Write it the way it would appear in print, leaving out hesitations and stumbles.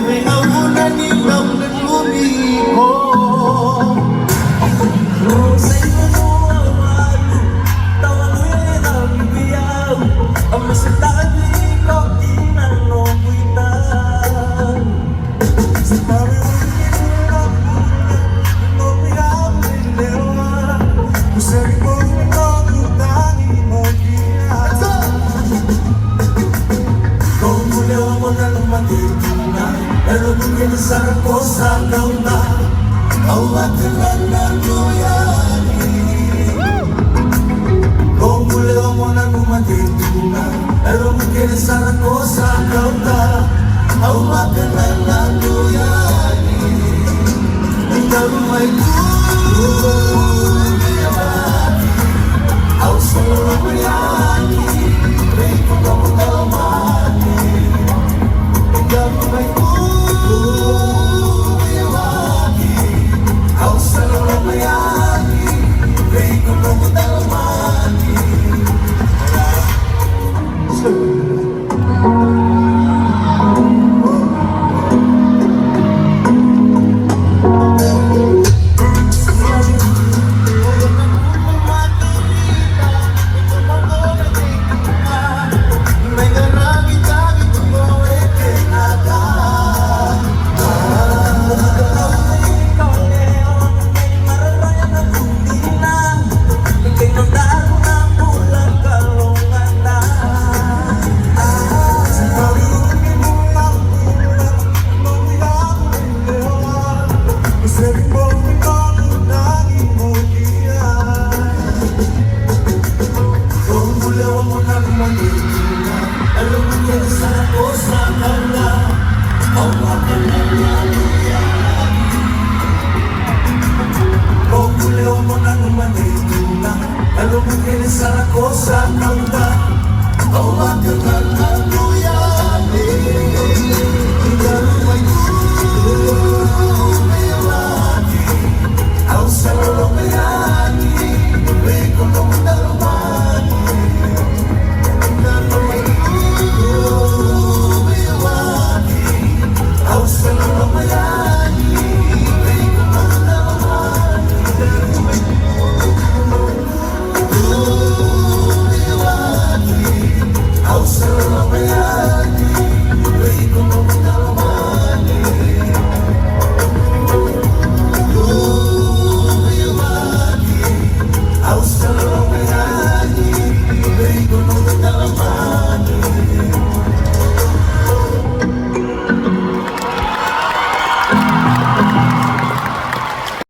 may nauna nilang nagluliko. Sa'y manuawal, tawagin ang ibiyaw. Ang masitabi ko, inano'y na. Sa pamilya ko, inobiyang nilewa. Kusari mo ito, utangin mo kina. Kung mulaw mo na lumagitungan, pero bukil sa rakosa daw na. Awat lang ng luyani. Kung mulaw mo na lumagitungan, pero bukil sa rakosa daw na. Awat lang ng luyani. Ikaw may luyani. Aw sa luyani. Ray ko na mo dalmani. Ikaw may luyani. Aw sa luyani. Ray ko na mo dalmani. Sa kanta, awakan ang luyani. Ikaw may luyani. Aw sa luyani. Ray ko na mo dalmani. Ikaw may luyani. Aw sa luyani. Ray ko na mo dalmani. Aw sa luyani.